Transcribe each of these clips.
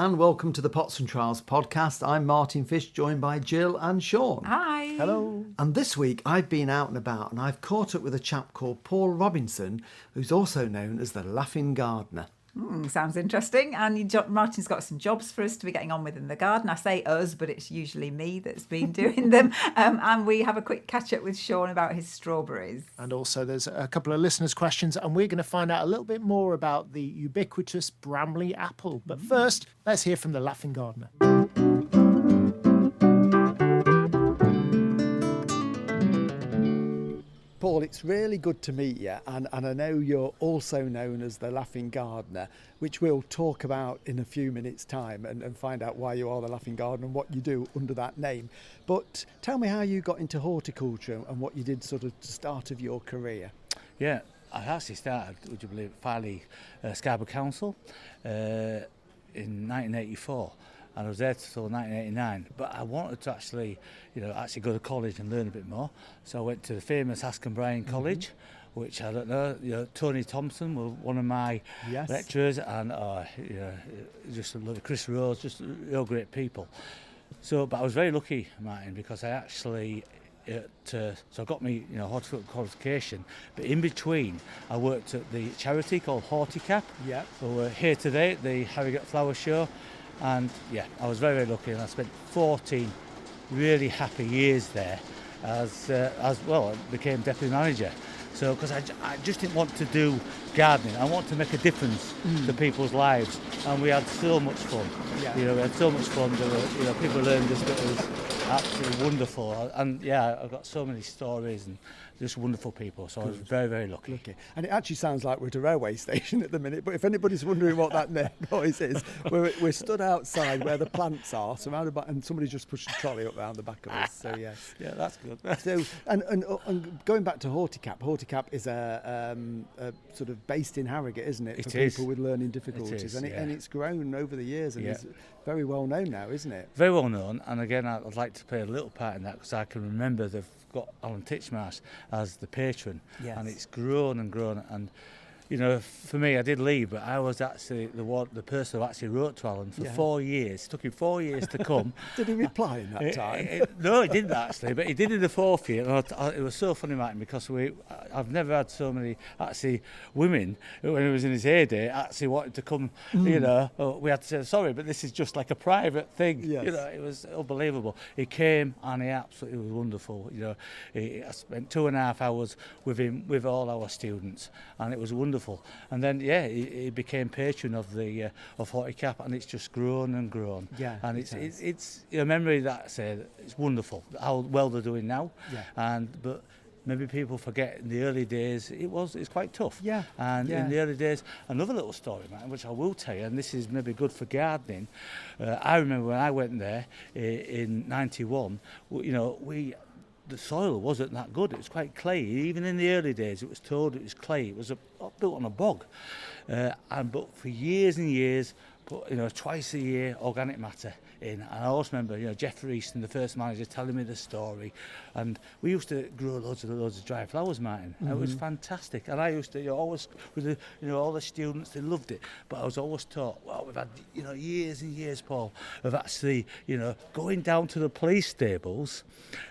and welcome to the Pots Trowels podcast. I'm Martin Fish, joined by Jill and Sean. Hi. Hello. And this week I've been out and about and I've caught up with a chap called Paul Robinson, who's also known as the Laughing Gardener. Sounds interesting. And Martin's got some jobs for us to be getting on with in the garden. I say us, but it's usually me that's been doing them. And we have a quick catch up with Sean about his strawberries. And also there's a couple of listeners' questions, and we're going to find out a little bit more about the ubiquitous Bramley apple. But first, let's hear from the Laughing Gardener. Paul, it's really good to meet you, and I know you're also known as the Laughing Gardener, which we'll talk about in a few minutes' time and find out why you are the Laughing Gardener and what you do under that name. But tell me how you got into horticulture and what you did sort of to start of your career. Yeah, I actually started, would you believe, Farley Scarborough Council in 1984. And I was there until 1989, but I wanted to actually go to college and learn a bit more. So I went to the famous Askham Bryan College, which I don't know, Tony Thompson was one of my lecturers, and just love Chris Rose, just real great people. So, but I was very lucky, Martin, because I actually so I got me horticultural qualification, but in between I worked at the charity called Horticap. Yeah. So we're here today at the Harrogate Flower Show. And yeah, I was very, very lucky, and I spent 14 really happy years there as well. I became deputy manager. So, because I just didn't want to do gardening, I want to make a difference to people's lives, and we had so much fun. Yeah. We had so much fun. There were, people learned this bit. It was absolutely wonderful, and yeah, I've got so many stories and just wonderful people. So I was very, very lucky. And it actually sounds like we're at a railway station at the minute. But if anybody's wondering what that noise is, we're stood outside where the plants are, surrounded by, and somebody just pushed a trolley up round the back of us. So yes, yeah, that's good. So and going back to Horticap, Horticap is a sort of based in Harrogate, isn't it? For people with learning difficulties, and it's grown over the years and is very well known now, isn't it? Very well known, and again, I'd like to play a little part in that because I can remember they've got Alan Titchmarsh as the patron, and it's grown and grown. And for me, I did leave, but I was actually the person who actually wrote to Alan for 4 years. It took him 4 years to come. Did he reply in that time? No, he didn't actually, but he did in the fourth year. And it was so funny, Martin, because I've never had so many actually women when he was in his heyday actually wanted to come. We had to say sorry, but this is just like a private thing. Yes. It was unbelievable. He came and he absolutely was wonderful. I spent 2.5 hours with him, with all our students, and it was wonderful. And then he became patron of the of Horticap, and it's just grown and grown. Yeah, and it's a memory that it's wonderful how well they're doing now. Yeah. But maybe people forget in the early days it's quite tough. Yeah. And in the early days, another little story, man, which I will tell you, and this is maybe good for gardening. I remember when I went there in '91. The soil wasn't that good. It was quite clayey. Even in the early days, it was told it was clay. It was built on a bog. But for years and years, twice a year, organic matter in. And I always remember, Jeffrey Easton, the first manager, telling me the story. And we used to grow loads of dry flowers, Martin. Mm-hmm. It was fantastic. And I used to always, with all the students, they loved it. But I was always taught, well, we've had, years and years, Paul, of actually, going down to the police stables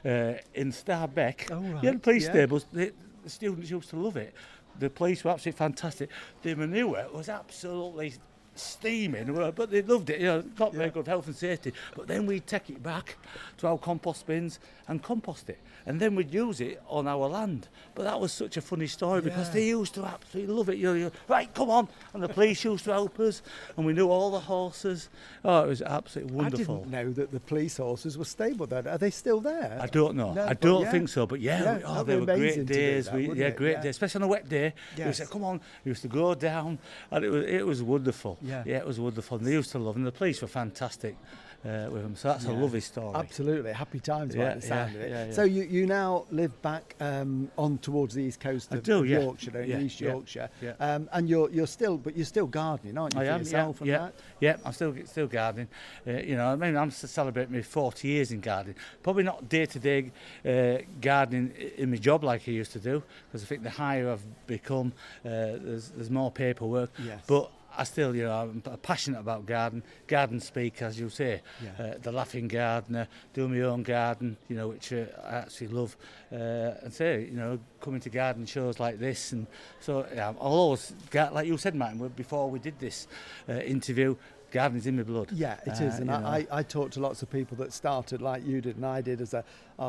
in Starbeck. Oh, right. The police stables, the students used to love it. The police were absolutely fantastic. The manure was absolutely steaming, but they loved it. Not very good health and safety. But then we'd take it back to our compost bins and compost it, and then we'd use it on our land. But that was such a funny story because they used to absolutely love it. Right, come on, and the police used to help us, and we knew all the horses. Oh, it was absolutely wonderful. I didn't know that the police horses were stable then. Are they still there? I don't know. No, I don't think so. But they were great days. Great days, especially on a wet day. Yes. We said, come on. We used to go down, and it was wonderful. Yeah, it was wonderful. And they used to love them. The police were fantastic with them. So that's a lovely story. Absolutely. Happy times by the sound of it. Yeah. So you now live back on towards the east coast of Yorkshire, East Yorkshire. Yeah. And you're still gardening, aren't you? I am, yourself and that? Yeah, I'm still gardening. I'm celebrating my 40 years in gardening. Probably not day-to-day gardening in my job like I used to do, because I think the higher I've become, there's more paperwork. Yes. But I still, I'm passionate about garden speak, as you say. Yeah. The Laughing Gardener, do my own garden, which I actually love. And say, coming to garden shows like this. And so I'll always, like you said, Martin, before we did this interview, gardening's in my blood. Yeah, it is. And I talk to lots of people that started like you did and I did as a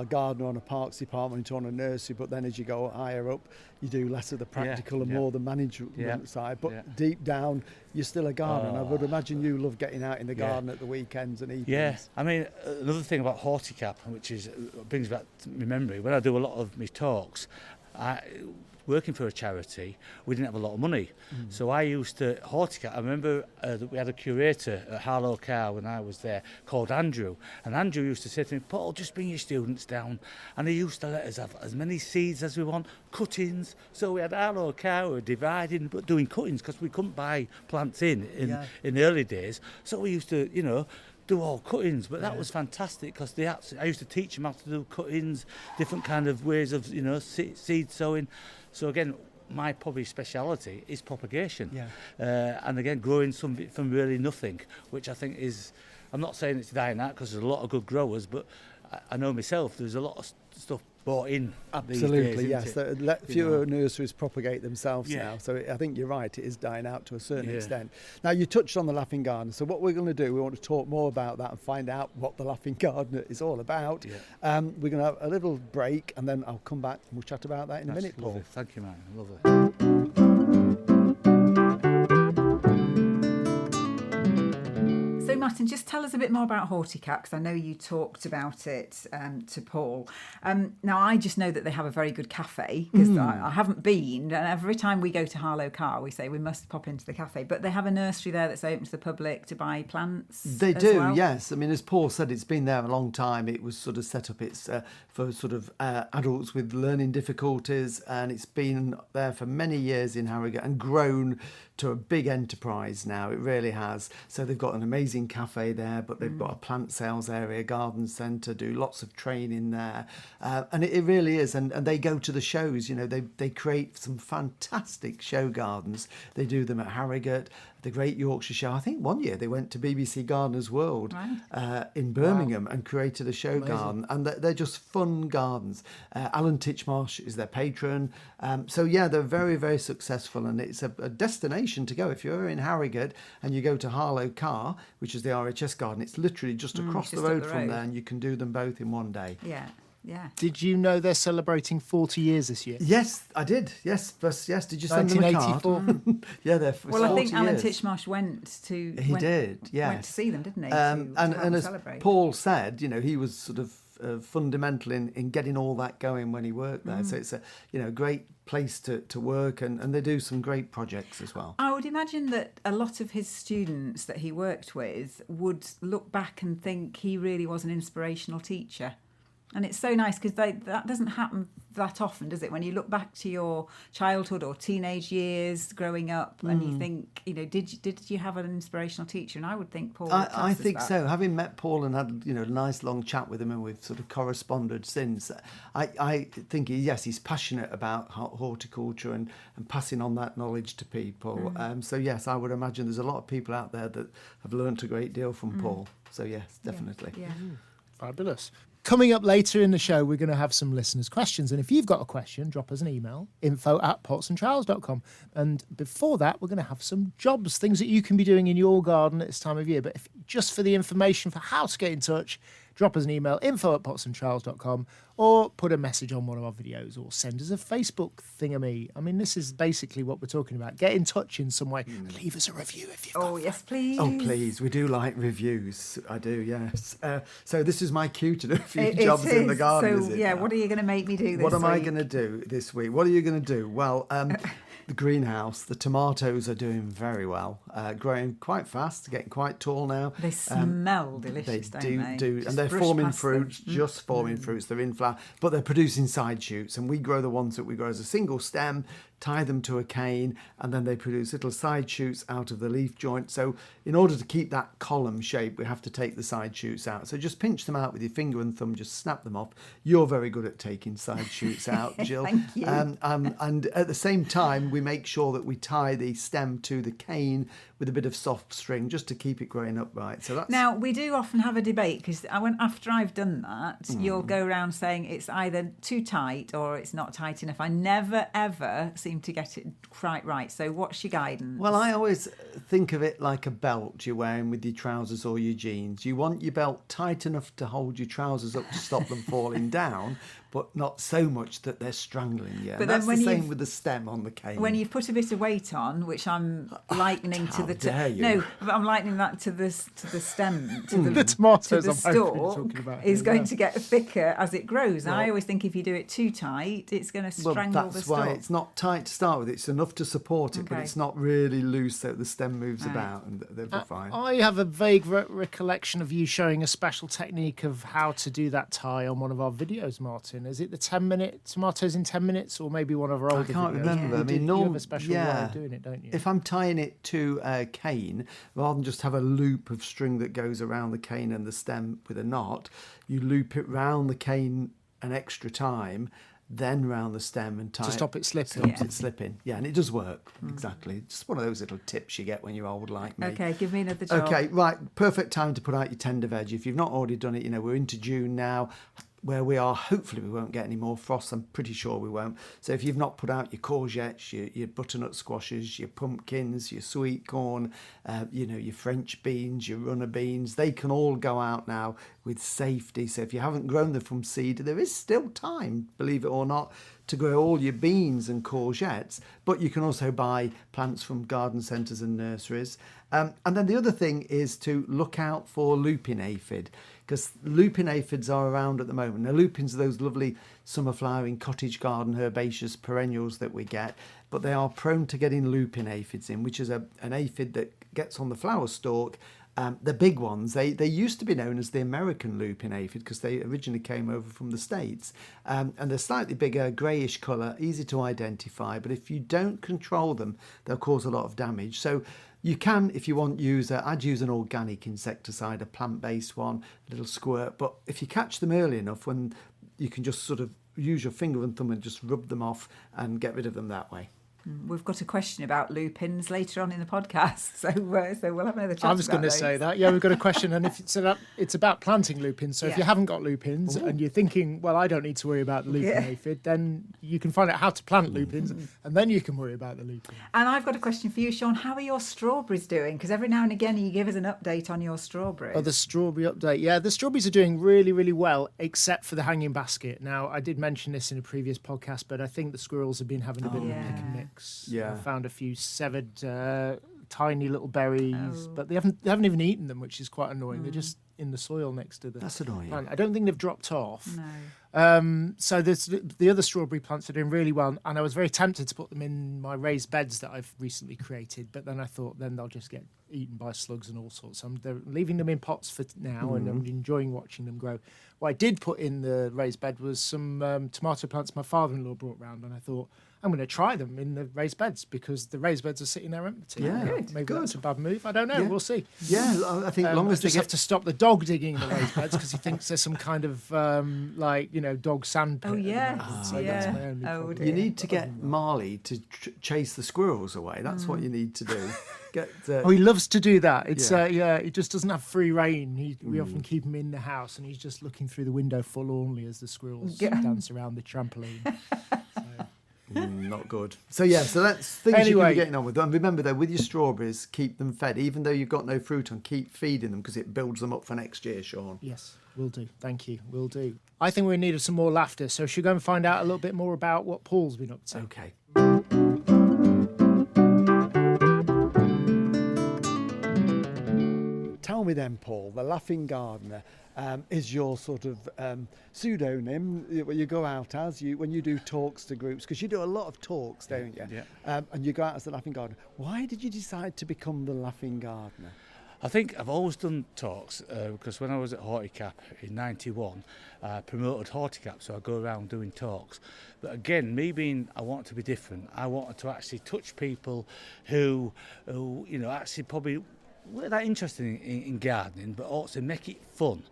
gardener on a parks department, on a nursery, but then as you go higher up, you do less of the practical and more the management side. But deep down, you're still a gardener. And I would imagine you love getting out in the garden at the weekends and evenings. Yeah, I mean, another thing about Horticap, which brings back to my memory, when I do a lot of my talks, working for a charity, we didn't have a lot of money. So I used to, Horticap, I remember that we had a curator at Harlow Car when I was there called Andrew. And Andrew used to say to me, Paul, just bring your students down. And he used to let us have as many seeds as we want, cuttings. So we had Harlow Car, we were dividing, but doing cuttings because we couldn't buy plants in the early days. So we used to, do all cuttings, but that was fantastic because I used to teach them how to do cuttings, different kind of ways of seed sowing. So again, my probably speciality is propagation, and again growing something from really nothing, which I think is, I'm not saying it's dying out because there's a lot of good growers, but I know myself there's a lot of stuff bought in. Absolutely, these days, yes. Fewer nurseries propagate themselves now, so I think you're right, it is dying out to a certain extent. Now, you touched on the Laughing Gardener, so what we're going to do, we want to talk more about that and find out what the Laughing Gardener is all about. We're going to have a little break and then I'll come back and we'll chat about that in a minute, Paul. Lovely. Thank you, man. Lovely. So Martin, just tell us a bit more about Horticap, because I know you talked about it to Paul. Now, I just know that they have a very good cafe, because I haven't been, and every time we go to Harlow Car, we say we must pop into the cafe, but they have a nursery there that's open to the public to buy plants. They do, yes. I mean, as Paul said, it's been there a long time. It was sort of set up, it's for sort of adults with learning difficulties, and it's been there for many years in Harrogate and grown to a big enterprise now. It really has. So they've got an amazing cafe there, but they've got a plant sales area, garden centre, do lots of training there, and it really is. And they go to the shows. They create some fantastic show gardens. They do them at Harrogate, the Great Yorkshire Show. I think one year they went to BBC Gardeners World in Birmingham and created a show garden, and they're just fun gardens. Alan Titchmarsh is their patron. So yeah, they're very, very successful, and it's a destination to go. If you're in Harrogate and you go to Harlow Car, which is the RHS garden, it's literally just across the road from there, and you can do them both in one day. Yeah. Did you know they're celebrating 40 years this year? Yes, I did. Yes, did you send them a card? 1984. Yeah, they're 40 years. Well, I think Alan Titchmarsh went to see them, didn't he? And as celebrate. Paul said, he was sort of fundamental in getting all that going when he worked there. So it's a great place to work, and they do some great projects as well. I would imagine that a lot of his students that he worked with would look back and think he really was an inspirational teacher. And it's so nice because that doesn't happen that often, does it? When you look back to your childhood or teenage years growing up and you think, did you have an inspirational teacher? And I would think Paul I think so. Having met Paul and had a nice long chat with him, and we've sort of corresponded since, I think he's passionate about horticulture and passing on that knowledge to people. So yes, I would imagine there's a lot of people out there that have learnt a great deal from Paul. So yes, definitely. Yeah. Fabulous. Coming up later in the show, we're going to have some listeners' questions. And if you've got a question, drop us an email, info@potsandtrowels.com. And before that, we're going to have some jobs, things that you can be doing in your garden at this time of year. But just for the information for how to get in touch, drop us an email, info@potsandtrowels.com, or put a message on one of our videos, or send us a Facebook thingamy. I mean, this is basically what we're talking about. Get in touch in some way. Leave us a review if you've got yes, please. Oh, please. We do like reviews. I do, yes. So this is my cue to do a few jobs in the garden, So, what are you going to make me do this week? What am I going to do this week? What are you going to do? Well, the greenhouse, the tomatoes are doing very well, growing quite fast, getting quite tall now. They smell delicious, don't they? And they're forming fruits, just forming fruits. They're in flower, but they're producing side shoots, and we grow the ones that we grow as a single stem, tie them to a cane, and then they produce little side shoots out of the leaf joint. So in order to keep that column shape, we have to take the side shoots out. So just pinch them out with your finger and thumb, just snap them off. You're very good at taking side shoots out, Jill. Thank you. And at the same time, we make sure that we tie the stem to the cane with a bit of soft string just to keep it growing upright. So that's... Now, we do often have a debate because after I've done that, you'll go around saying it's either too tight or it's not tight enough. I never, ever seem to get it quite right. So what's your guidance? Well, I always think of it like a belt you're wearing with your trousers or your jeans. You want your belt tight enough to hold your trousers up to stop them falling down, but not so much that they're strangling you. But And that's the same with the stem on the cane. When you've put a bit of weight on, which I'm likening to the dare you. no, but I'm likening that to the stem, to The tomatoes to the I'm hoping you're stalk talking about is here, going yeah. to get thicker as it grows. And I Well- always think if you do it too tight, it's going to strangle the that's stalk. why it's not tight to start with. It's enough to support it, but Okay. it's not really loose so the stem moves Right. about, and they'll be fine. I have a vague recollection of you showing a special technique of how to do that tie on one of our videos, Martin. Is it the 10-minute tomatoes in 10 minutes, or maybe one of our older can't videos? remember. You I mean, you have a special way of doing it, don't you? If I'm tying it to a cane, rather than just have a loop of string that goes around the cane and the stem with a knot, you loop it round the cane an extra time, then round the stem and tie To stop it slipping. Stops it slipping. Yeah, and it does work. Exactly. Just one of those little tips you get when you're old like me. Okay, give me another job. Okay, right. Perfect time to put out your tender veg. If you've not already done it, we're into June now, where we are. Hopefully we won't get any more frost. I'm pretty sure we won't. So if you've not put out your courgettes, your butternut squashes, your pumpkins, your sweet corn, your French beans, your runner beans, they can all go out now with safety. So if you haven't grown them from seed, there is still time, believe it or not, to grow all your beans and courgettes. But you can also buy plants from garden centres and nurseries. And then the other thing is to look out for lupin aphid, because lupin aphids are around at the moment. Now, lupins are those lovely summer flowering cottage garden herbaceous perennials that we get, but they are prone to getting lupin aphids in, which is an aphid that gets on the flower stalk. The big ones, they used to be known as the American lupin aphid because they originally came over from the States. And they're slightly bigger, greyish colour, easy to identify. But if you don't control them, they'll cause a lot of damage. So you can, if you want, I'd use an organic insecticide, a plant-based one, a little squirt. But if you catch them early enough, when you can just sort of use your finger and thumb and just rub them off and get rid of them that way. We've got a question about lupins later on in the podcast, so we'll have another chat. I was going to say that. Yeah, we've got a question, and it's about planting lupins. So if you haven't got lupins and you're thinking, well, I don't need to worry about the lupin aphid, then you can find out how to plant lupins, and then you can worry about the lupin. And I've got a question for you, Sean. How are your strawberries doing? Because every now and again you give us an update on your strawberries. Oh, the strawberry update. Yeah, the strawberries are doing really, really well, except for the hanging basket. Now, I did mention this in a previous podcast, but I think the squirrels have been having a bit of a pick and mix. Yeah. I found a few severed tiny little berries, but they haven't even eaten them, which is quite annoying. They're just in the soil next to the That's annoying. plant. I don't think they've dropped off. No. So the other strawberry plants are doing really well, and I was very tempted to put them in my raised beds that I've recently created, but then I thought then they'll just get eaten by slugs and all sorts. So they're leaving them in pots for now, and I'm enjoying watching them grow. What I did put in the raised bed was some tomato plants my father-in-law brought round, and I thought, I'm going to try them in the raised beds because the raised beds are sitting there empty. Yeah, maybe that's a bad move. I don't know. Yeah. We'll see. Yeah, I think as long I as they just get have to stop the dog digging in the raised beds because he thinks there's some kind of dog sandpit. Oh, at the yes. moment. So that's my only problem. dear. You need to get Marley to chase the squirrels away. That's what you need to do. He loves to do that. It's he just doesn't have free rein. We often keep him in the house, and he's just looking through the window forlornly as the squirrels dance around the trampoline. Not good. So that's things you can be getting on with. And remember though, with your strawberries, keep them fed. Even though you've got no fruit on, keep feeding them because it builds them up for next year, Sean. Yes, will do. Thank you. Will do. I think we're in need of some more laughter, so should we go and find out a little bit more about what Paul's been up to? Okay. Tell me then, Paul, the Laughing Gardener is your sort of pseudonym what you go out as when you do talks to groups, because you do a lot of talks, don't you? Yeah. And you go out as the Laughing Gardener. Why did you decide to become the Laughing Gardener? I think I've always done talks because when I was at Horticap in '91, I promoted Horticap, so I go around doing talks. But again, I wanted to be different. I wanted to actually touch people who actually probably weren't that interested in gardening, but also make it fun.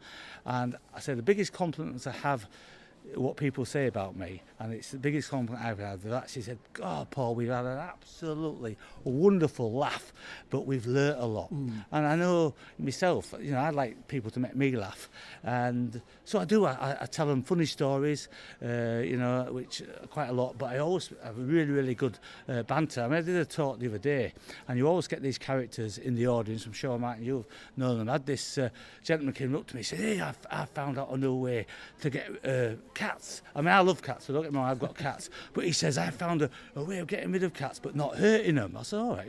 And I say the biggest compliments I have, what people say about me, and it's the biggest compliment I've had. They've actually said, "God, Paul, we've had an absolutely wonderful laugh, but we've learnt a lot." And I know myself, I'd like people to make me laugh, and so I do. I tell them funny stories, which quite a lot. But I always have a really, really good banter. I mean, I did a talk the other day, and you always get these characters in the audience. I'm sure, Martin, you've known them. I had this gentleman came up to me and said, "Hey, I found out a new way to get cats." I mean, I love cats, so don't get me wrong, I've got cats. But he says, "I found a way of getting rid of cats, but not hurting them." I said, "All right,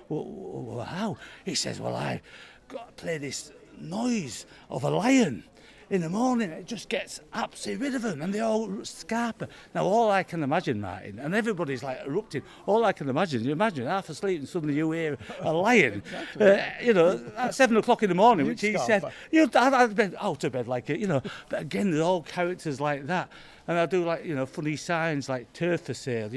well, how?" He says, "Well, I got to play this noise of a lion. In the morning, it just gets absolutely rid of them, and they all scarper." Now, all I can imagine, Martin, and everybody's like erupting, all I can imagine, you imagine half asleep and suddenly you hear a lion, at 7 o'clock in the morning, which he said, I'd been out of bed like it, But again, there's all characters like that. And I do funny signs like turf for sale,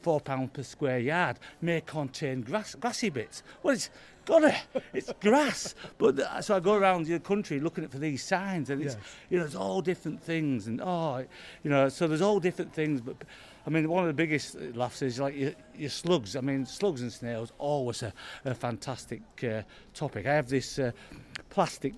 £4 per square yard, may contain grassy bits. Well, it's grass. But so I go around the country looking for these signs, and it's it's all different things, and so there's all different things. But I mean, one of the biggest laughs is like your slugs. I mean, slugs and snails always a fantastic topic. I have this plastic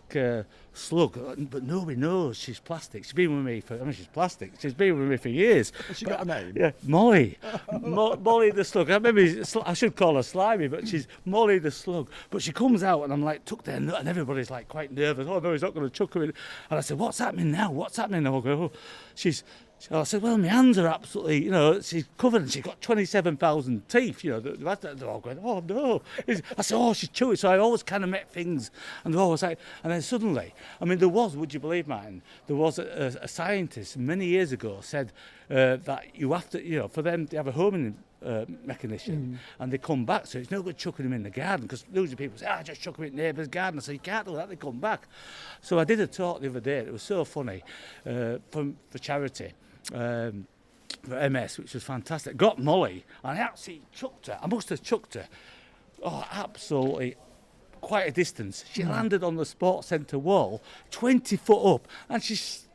slug, but nobody knows she's plastic. She's been with me she's plastic. She's been with me for years. Has she got a name? Yeah, Molly. Molly the slug. I should call her Slimy, but she's Molly the slug. But she comes out, and I'm like, tuck there, and everybody's like quite nervous. "Oh no, he's not going to chuck her in." And I said, "What's happening now? What's happening now?" I go, "Oh, she's." So I said, "Well, my hands are absolutely, she's covered, and she's got 27,000 teeth, They're all going, "Oh, no." I said, "Oh, she's chewing." So I always kind of met things, and they're always like, and then suddenly, there was, would you believe, Martin, there was a scientist many years ago said that you have to, for them to have a homing mechanism, and they come back, so it's no good chucking them in the garden, because usually people say, "Just chuck them in the neighbour's garden." I say, "You can't do that, they come back." So I did a talk the other day, it was so funny, for charity, for MS, which was fantastic. Got Molly, and I actually chucked her. I must have chucked her. Oh, absolutely, quite a distance. She landed on the sports centre wall, 20 foot up, and she's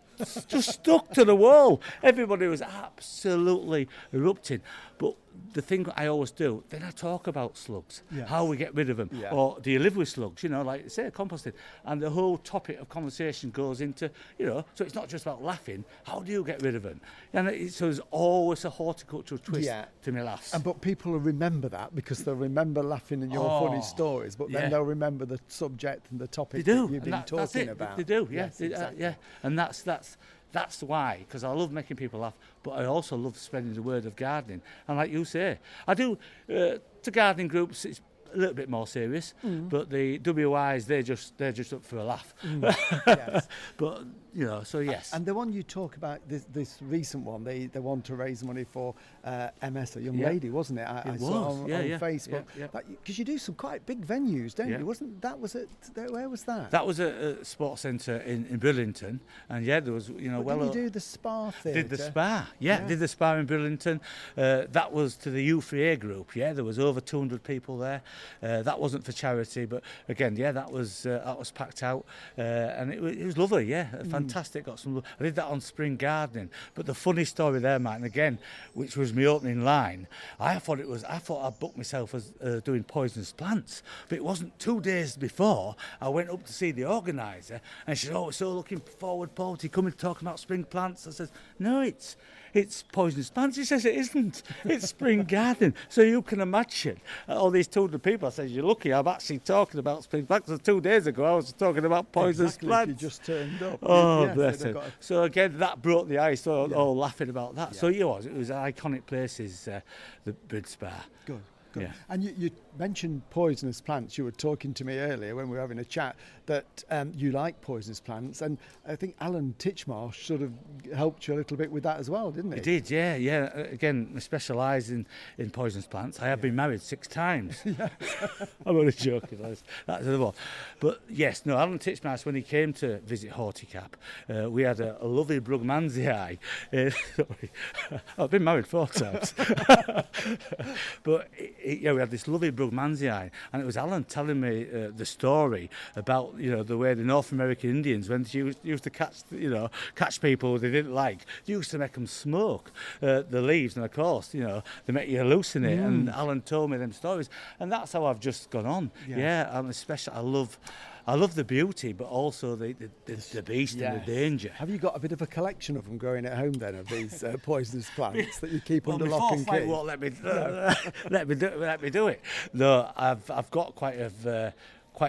just stuck to the wall. Everybody was absolutely erupting. But the thing I always do, then I talk about slugs, how we get rid of them, or do you live with slugs, like say composting, and the whole topic of conversation goes into, so it's not just about laughing, how do you get rid of them? And so there's always a horticultural twist to my laughs. But people will remember that because they'll remember laughing at your funny stories, but then they'll remember the subject and the topic that you've been talking about. They do, Yes, exactly. And that's why, because I love making people laugh, but I also love spreading the word of gardening. And like you say, I do, to gardening groups, it's a little bit more serious, but the WIs, they're just up for a laugh. Yes. But, so yes. And the one you talk about, this recent one, they want to raise money for MS, a young lady, wasn't it? I saw on Facebook. Because you do some quite big venues, don't you? Where was that? That was a sports centre in Burlington, and there was, Did you do the spa theatre? Did the spa, did the spa in Burlington. That was to the U3A group, there was over 200 people there. That wasn't for charity, but again, that was packed out, and it was lovely, fantastic. Got some. I did that on spring gardening, but the funny story there, Martin, again, which was my opening line. I thought I booked myself as doing poisonous plants, but it wasn't. 2 days before, I went up to see the organiser, and she said, "Oh, we're so looking forward, Paul, to coming to talk about spring plants." I said, "No, it's poisonous plants." He says, "It isn't. It's spring gardening." So you can imagine all these 200 people. I said, "You're lucky. I'm actually talking about spring plants." So 2 days ago, I was talking about poisonous plants. You just turned up. Oh, bless him. So again, that broke the ice. All laughing about that. So it was iconic places. The Brid Spa. Good. Good. Yeah. And you mentioned poisonous plants. You were talking to me earlier when we were having a chat that you like poisonous plants, and I think Alan Titchmarsh sort of helped you a little bit with that as well, didn't he? He did, yeah. Again, I specialise in poisonous plants. I have been married 6 times. I'm only joking. That's another one. But yes, no, Alan Titchmarsh, when he came to visit Horticap, we had a lovely Brugmansiae. Sorry, I've been married 4 times. But we had this lovely Brugmansiae, and it was Alan telling me the story about the way the North American Indians, when they used to catch people they didn't like, they used to make them smoke the leaves, and of course they make you hallucinate. And Alan told me them stories, and that's how I've just gone on. Yeah, and especially I love the beauty, but also the beast and the danger. Have you got a bit of a collection of them growing at home then, of these poisonous plants that you keep under lock and key? Won't let me do it. No, I've got quite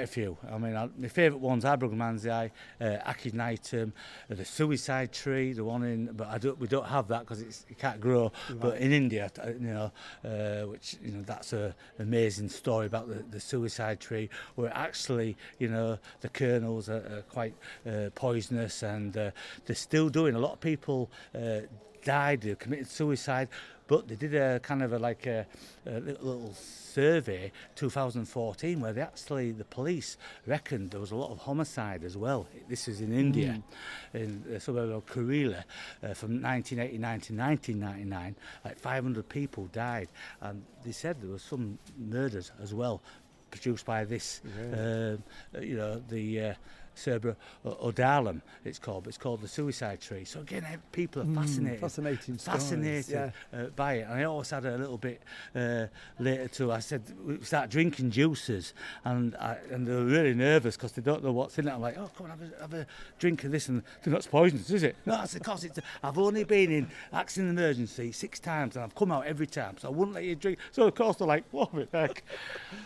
a few. I mean, my favourite ones are Brugmansiae, Aconitum, the suicide tree, the one in. But we don't have that because it can't grow. Right. But in India, which that's an amazing story about the suicide tree, where actually the kernels are quite poisonous, and they're still doing. A lot of people died, they committed suicide, but they did a kind of a little survey 2014 where the police reckoned there was a lot of homicide as well. This is in India, in the suburb of Kerala, from 1989 to 1999. Like 500 people died, and they said there was some murders as well produced by this, the Cerbera odalum, it's called, but it's called the suicide tree. So again, people are fascinated by it. And I always had a little bit later too. I said we start drinking juices, and they're really nervous because they don't know what's in it. I'm like, oh, come on, have a drink of this, and they're not poisonous, is it? No, that's because I've only been in accident emergency 6 times, and I've come out every time, so I wouldn't let you drink. So of course they're like, what the heck?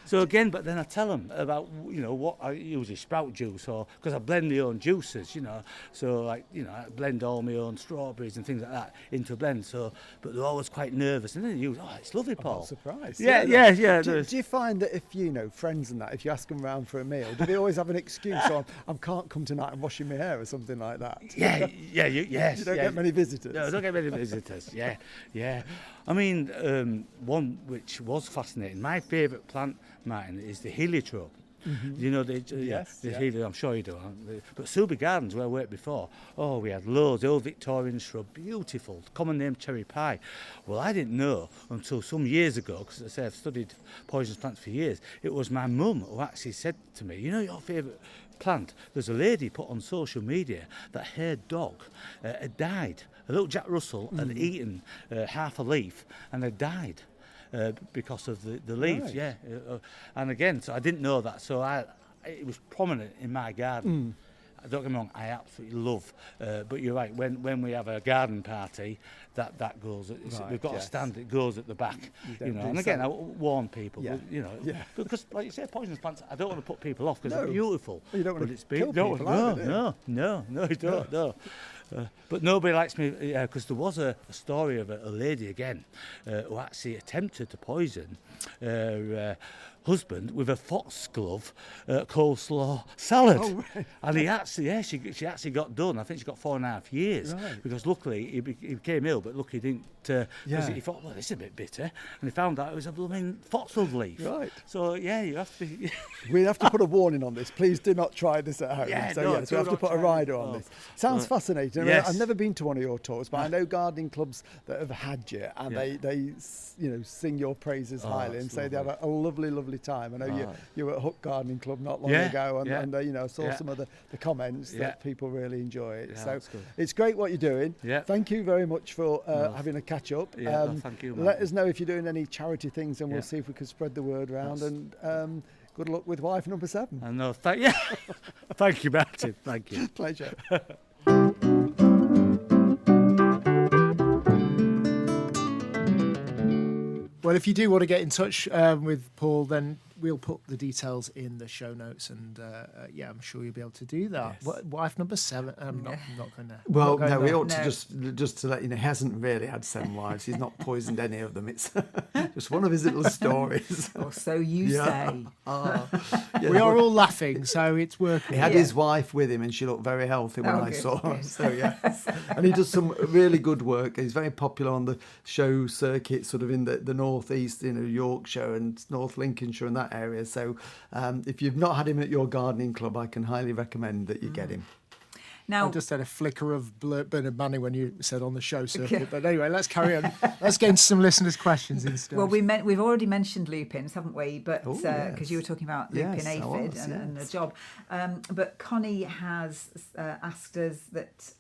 So again, but then I tell them about what I use is sprout juice, or because I blend my own juices, so I blend all my own strawberries and things like that into a blend. So, but they're always quite nervous, and then they use, it's lovely, Paul. I'm not surprised. Yeah. Do you find that if friends and that, if you ask them round for a meal, do they always have an excuse? Or I can't come tonight, I'm washing my hair or something like that. Yes. You don't get many visitors. No, I don't get many visitors. Yeah. I mean, one which was fascinating. My favourite plant, Martin, is the heliotrope. Mm-hmm. I'm sure you do. But Sulby Gardens, where I worked before, we had loads, old Victorian shrub, beautiful, common name cherry pie. Well, I didn't know until some years ago, because I say I've studied poisonous plants for years. It was my mum who actually said to me, your favourite plant? There's a lady put on social media that her dog had died. A little Jack Russell had eaten half a leaf and had died. Because of the leaves, right. And again, so I didn't know that, so it was prominent in my garden. Don't get me wrong, I absolutely love, but you're right, when we have a garden party, that goes, we've got a stand that goes at the back, and again, I warn people, because like you say, poisonous plants, I don't want to put people off because they're beautiful. You don't want to kill people, either, no, you don't, no. But nobody likes me, because there was a story of a lady again who actually attempted to poison her husband with a foxglove coleslaw salad. Oh, right. And he actually, she actually got done. I think she got 4.5 years, right. Because luckily he became ill, but luckily he didn't. Because he thought, well, this is a bit bitter, and he found out it was a blooming foxglove leaf. Right. So you have to be. We have to put a warning on this. Please do not try this at home. So we have to put a rider on this. Sounds fascinating. Yes. I've never been to one of your talks, but I know gardening clubs that have had you, and they sing your praises highly and say they have a lovely, lovely time. I know you were at Hook Gardening Club not long ago, and I saw some of the comments that people really enjoy it. So it's great what you're doing. Yeah. Thank you very much for having a catch up. Thank you, let us know if you're doing any charity things, and we'll see if we can spread the word around. And good luck with wife number 7. I know. Thank you, Martin. Thank you. Pleasure. Well, if you do want to get in touch with Paul, then we'll put the details in the show notes, and yeah, I'm sure you'll be able to do that. Yes. Wife number 7. I'm not going to. Well, no, we ought No. to just to let you know, he hasn't really had 7 wives. He's not poisoned any of them. It's just one of his little stories. Or so you say. Yeah, We are all laughing, so it's working. He had Yeah. his wife with him, and she looked very healthy when Oh, I good, saw her. good. So yeah, and he does some really good work. He's very popular on the show circuit, sort of in the northeast, Yorkshire and North Lincolnshire and that area. So if you've not had him at your gardening club, I can highly recommend that you get him. Now, I just had a flicker of Bernard Manning when you said on the show circuit. But anyway, let's carry on. Let's get into some listeners' questions instead. well, we've already mentioned lupins, haven't we? But Oh, because yes. you were talking about lupin Yes, I aphid was, and a yes. job, but Connie has asked us that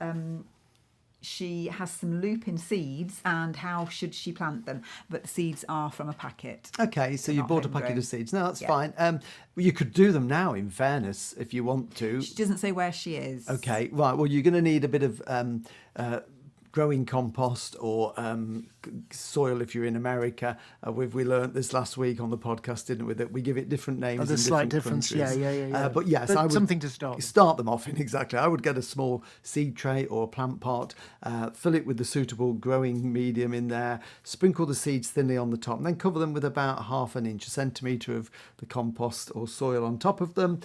she has some lupin seeds and how should she plant them? But the seeds are from a packet. Okay, so They're you not bought a homegrown. packet of seeds. No, that's Yeah. fine. You could do them now, in fairness, if you want to. She doesn't say where she is. Okay, right. Well, you're going to need a bit of growing compost or soil if you're in America. We learnt this last week on the podcast, didn't we? That we give it different names. There's a in slight different difference. countries. Yeah. But yes, I would something to start. start them off in. Exactly. I would get a small seed tray or a plant pot, fill it with the suitable growing medium in there, sprinkle the seeds thinly on the top, and then cover them with about 1/2 inch, a centimetre of the compost or soil on top of them,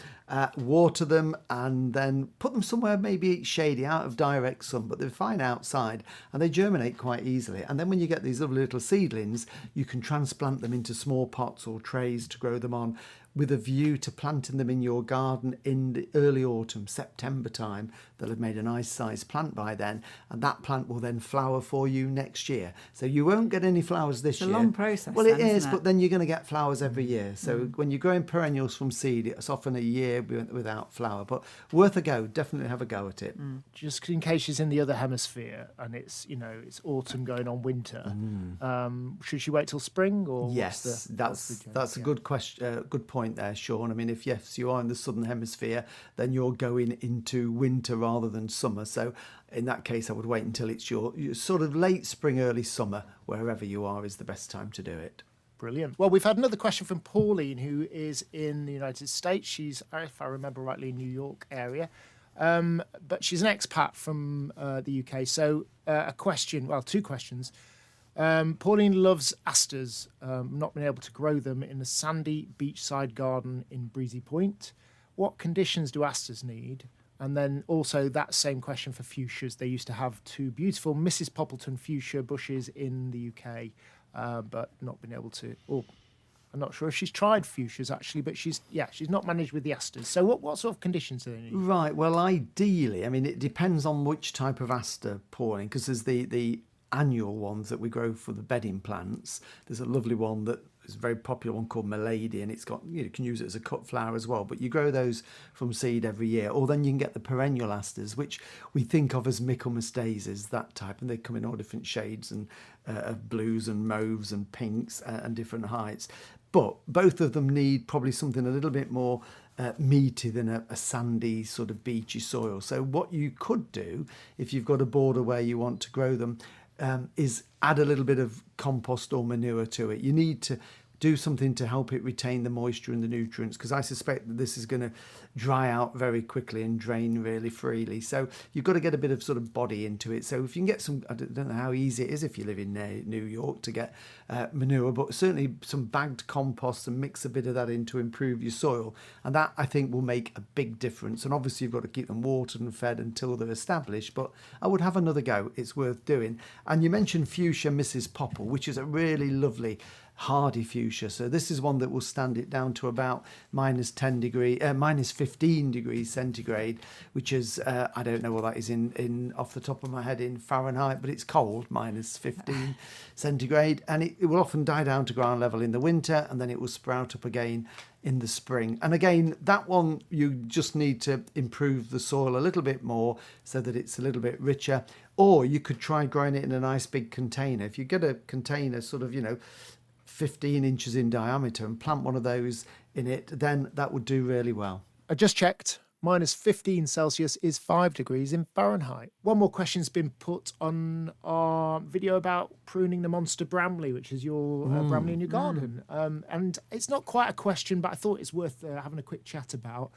water them, and then put them somewhere maybe shady, out of direct sun, but they're fine outside, and they germinate quite easily. And then when you get these lovely little seedlings, you can transplant them into small pots or trays to grow them on, with a view to planting them in your garden in the early autumn, September time. They'll have made a nice sized plant by then, and that plant will then flower for you next year. So you won't get any flowers this It's a year. long process Well, it then, is, isn't it? but then you're going to get flowers every year. So when you're growing perennials from seed, it's often a year without flower, but worth a go. Definitely have a go at it. Just in case she's in the other hemisphere and it's it's autumn going on winter, should she wait till spring or? Yes, what's the that's a yeah. good question. Good point there, Sean. I mean, if yes, you are in the southern hemisphere, then you're going into winter rather than summer. So in that case, I would wait until it's your sort of late spring, early summer, wherever you are, is the best time to do it. Brilliant. Well, we've had another question from Pauline, who is in the United States. She's, if I remember rightly, New York area. But she's an expat from the UK. So two questions. Pauline loves asters, not being able to grow them in a sandy beachside garden in Breezy Point. What conditions do asters need? And then also that same question for fuchsias. They used to have 2 beautiful Mrs. Poppleton fuchsia bushes in the UK, but not been able to. Or I'm not sure if she's tried fuchsias actually, but she's not managed with the asters. So what sort of conditions do they need? Right. Well, ideally, I mean, it depends on which type of aster, Pauline, because there's the annual ones that we grow for the bedding plants. There's a lovely one that is a very popular one called Milady, and it's got, you can use it as a cut flower as well, but you grow those from seed every year. Or then you can get the perennial asters, which we think of as Michaelmas daisies, that type, and they come in all different shades and of blues and mauves and pinks and different heights. But both of them need probably something a little bit more meaty than a sandy sort of beachy soil. So what you could do, if you've got a border where you want to grow them, is add a little bit of compost or manure to it. You need to do something to help it retain the moisture and the nutrients, because I suspect that this is going to dry out very quickly and drain really freely. So you've got to get a bit of sort of body into it. So if you can get some, I don't know how easy it is if you live in New York to get manure, but certainly some bagged compost and mix a bit of that in to improve your soil. And that, I think, will make a big difference. And obviously you've got to keep them watered and fed until they're established, but I would have another go. It's worth doing. And you mentioned fuchsia Mrs. Popple, which is a really lovely hardy fuchsia. So this is one that will stand it down to about minus 15 degrees centigrade, which is I don't know what that is in off the top of my head in Fahrenheit, but it's cold, minus 15 centigrade, and it will often die down to ground level in the winter, and then it will sprout up again in the spring. And again, that one you just need to improve the soil a little bit more so that it's a little bit richer. Or you could try growing it in a nice big container. If you get a container sort of 15 inches in diameter and plant one of those in it, then that would do really well. I just checked. minus 15 Celsius is 5 degrees in Fahrenheit. One more question's been put on our video about pruning the monster Bramley, which is your Bramley in your garden. And it's not quite a question, but I thought it's worth having a quick chat about.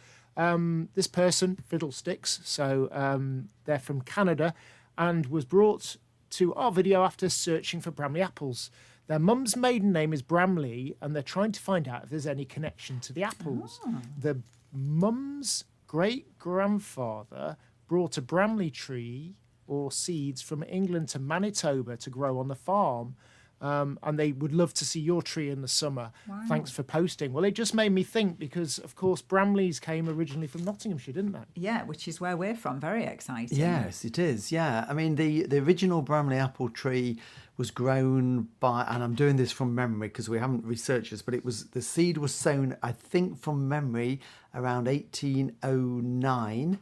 This person, Fiddlesticks, so they're from Canada, and was brought to our video after searching for Bramley apples. Their mum's maiden name is Bramley, and they're trying to find out if there's any connection to the apples. The mum's great-grandfather brought a Bramley tree or seeds from England to Manitoba to grow on the farm, and they would love to see your tree in the summer. Wow. Thanks for posting. Well, it just made me think, because, of course, Bramleys came originally from Nottinghamshire, didn't they? Yeah, which is where we're from. Very exciting. Yes, it is. Yeah, I mean, the original Bramley apple tree was grown by, and I'm doing this from memory because we haven't researched this, but the seed was sown, I think from memory, around 1809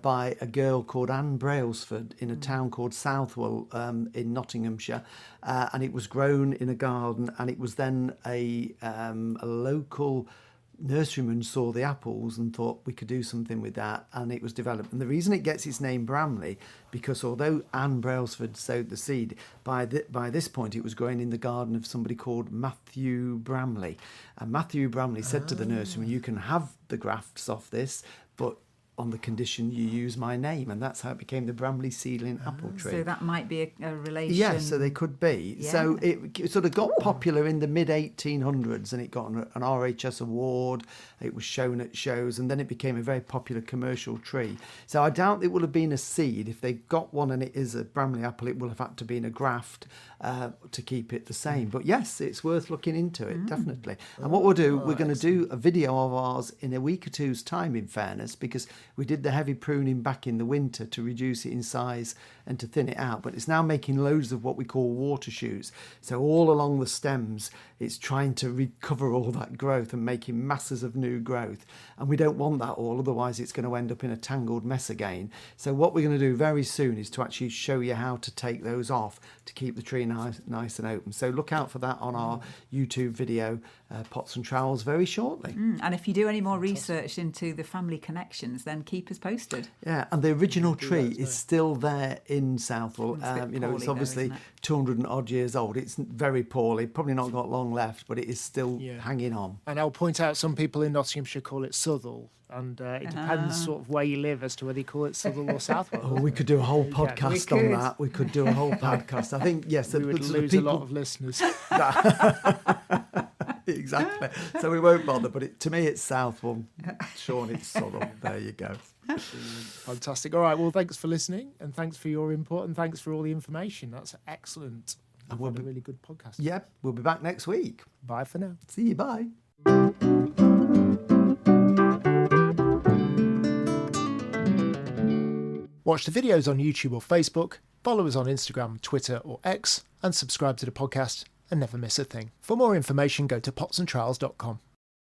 by a girl called Anne Brailsford in a town called Southwell in Nottinghamshire, and it was grown in a garden, and it was then a local nurseryman saw the apples and thought we could do something with that, and it was developed. And the reason it gets its name Bramley, because although Anne Brailsford sowed the seed, by this point it was growing in the garden of somebody called Matthew Bramley. And Matthew Bramley said to the nurseryman, you can have the grafts off this, but on the condition you use my name, and that's how it became the Bramley seedling apple tree. So that might be a relation. Yes, so they could be. Yeah. So it sort of got popular in the mid-1800s, and it got an RHS award. It was shown at shows, and then it became a very popular commercial tree. So I doubt it will have been a seed. If they got one and it is a Bramley apple, it will have had to be in a graft to keep it the same. But yes, it's worth looking into it, definitely. And what we'll do, we're going to do a video of ours in a week or two's time, in fairness, because we did the heavy pruning back in the winter to reduce it in size and to thin it out, but it's now making loads of what we call water shoots. So all along the stems, it's trying to recover all that growth and making masses of new growth. And we don't want that all, otherwise it's going to end up in a tangled mess again. So what we're going to do very soon is to actually show you how to take those off to keep the tree nice and open. So look out for that on our YouTube video, Pots and Trowels, very shortly. And if you do any more research into the family connections, then keep us posted. Yeah, and the original tree is still there in Southwell. It's a bit It's poorly obviously though, isn't it? 200 and odd years old. It's very poorly, probably not got long left, but it is still hanging on. And I'll point out some people in Nottinghamshire call it Southwell, and it depends sort of where you live as to whether you call it Southwell or Southwell. Oh, we could do a whole podcast on could. that. We could do a whole podcast. I think, yes. We would lose a lot of listeners. Exactly. So we won't bother, but to me it's Southwell. Sean, it's Southwell. There you go. Fantastic. All right, well, thanks for listening, and thanks for your input, and thanks for all the information. That's excellent. And We've had a really good podcast. Yep, we'll be back next week. Bye for now. See you, bye. Watch the videos on YouTube or Facebook, follow us on Instagram, Twitter or X, and subscribe to the podcast and never miss a thing. For more information, go to potsandtrowels.com.